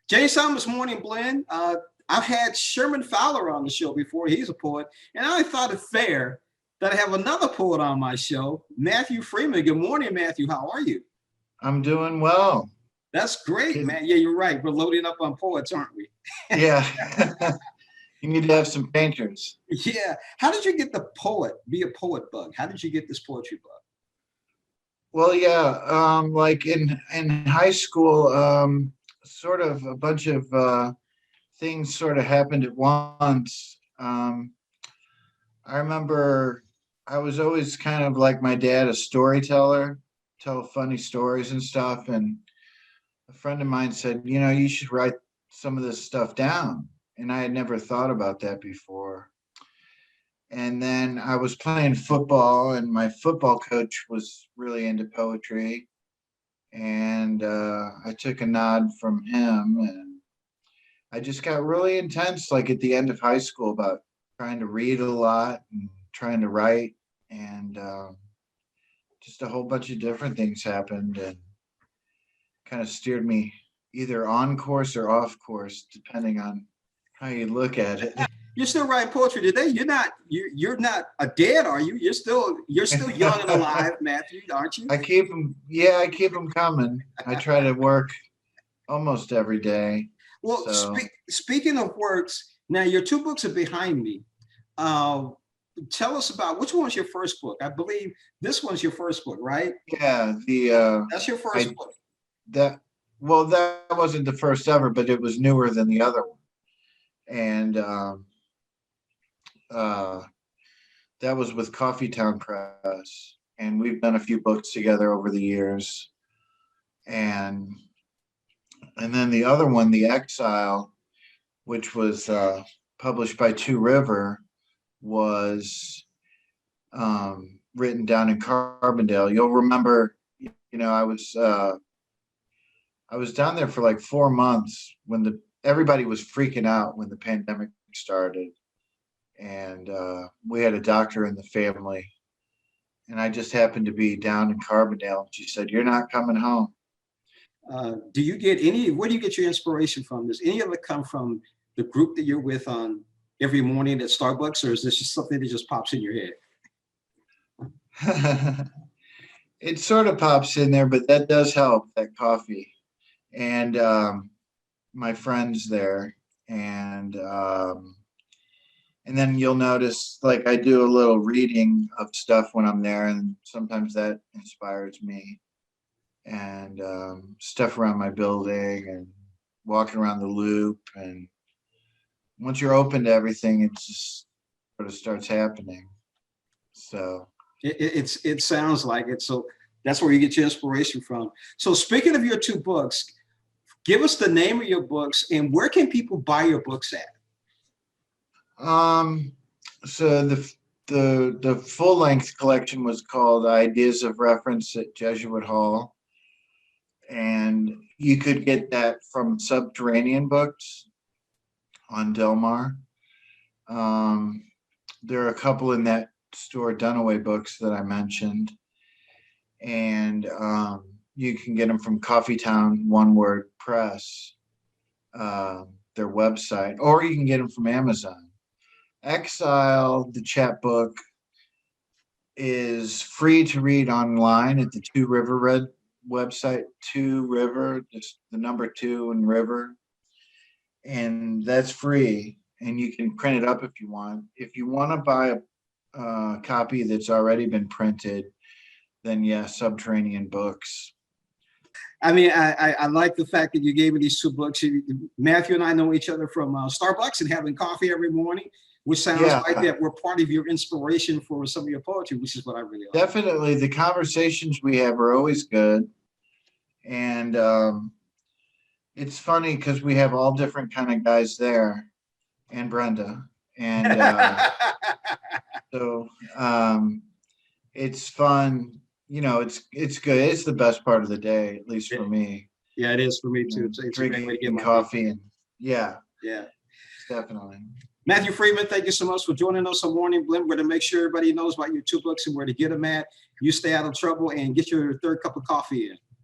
Jay Summers Morning Blend. I've had Sherman Fowler on the show before. He's a poet. And I thought it fair that I have another poet on my show, Matthew Freeman. Good morning, Matthew. How are you? I'm doing well. That's great, Kid- man. Yeah, you're right. We're loading up on poets, aren't we? Yeah. You need to have some painters. Yeah. How did you get the be a poet bug? How did you get this poetry bug? Well, yeah, like in high school, sort of a bunch of things sort of happened at once. I remember I was always kind of like my dad, a storyteller, tell funny stories and stuff. And a friend of mine said, you should write some of this stuff down. And I had never thought about that before. And then I was playing football, and my football coach was really into poetry. And I took a nod from him, and I just got really intense, like at the end of high school, about trying to read a lot and trying to write. And just a whole bunch of different things happened and kind of steered me either on course or off course, depending on how you look at it. You're still writing poetry today. You're not a dead, are you? You're still young and alive, Matthew, aren't you? I keep them, yeah, I keep them coming. I try to work almost every day. Well, So, speaking of works, now your two books are behind me. Uh, Tell us about which one was your first book. I believe this one's your first book, right? yeah, That's your first I, book. that, well, that wasn't the first ever, but it was newer than the other one. And uh, that was with Coffeetown Press. And we've done a few books together over the years. And and then the other one, The Exile, which was published by Two River, was written down in Carbondale. You'll remember, I was down there for like 4 months when the everybody was freaking out when the pandemic started, and we had a doctor in the family, and I just happened to be down in Carbondale. And she said, "You're not coming home." Do you get any? Where do you get your inspiration from? Does any of it come from the group that you're with on every morning at Starbucks, or is this just something that just pops in your head? It sort of pops in there, but that does help, that coffee. And my friends there, and then you'll notice, like, I do a little reading of stuff when I'm there, and sometimes that inspires me. And stuff around my building and walking around the loop. And once you're open to everything, it just sort of starts happening. So, It sounds like it. So that's where you get your inspiration from. So speaking of your two books, give us the name of your books and where can people buy your books at? um, so the full length collection was called Ideas of Reference at Jesuit Hall, and you could get that from Subterranean Books on Delmar. Um, there are a couple in that store, Dunaway Books, that I mentioned, and you can get them from Coffeetown One Word Press, their website, or you can get them from Amazon. Exile, the chapbook, is free to read online at the Two River Red website. Two River, just the number two and River, and that's free. And you can print it up if you want. If you want to buy a copy that's already been printed, then yeah, Subterranean Books. I mean, I like the fact that you gave me these two books. Matthew and I know each other from Starbucks and having coffee every morning, which sounds Yeah, like that we're part of your inspiration for some of your poetry, which is what I really like. definitely. The conversations we have are always good, and it's funny because we have all different kind of guys there, and Brenda, and so it's fun. It's good. It's the best part of the day, at least for me. Yeah, it is for me too. It's a great way to get Drinking my day. coffee, and yeah, Yeah. definitely. Matthew Freeman, thank you so much for joining us on Morning Blend. We're going to make sure everybody knows about your two books and where to get them at. You stay out of trouble and get your third cup of coffee in.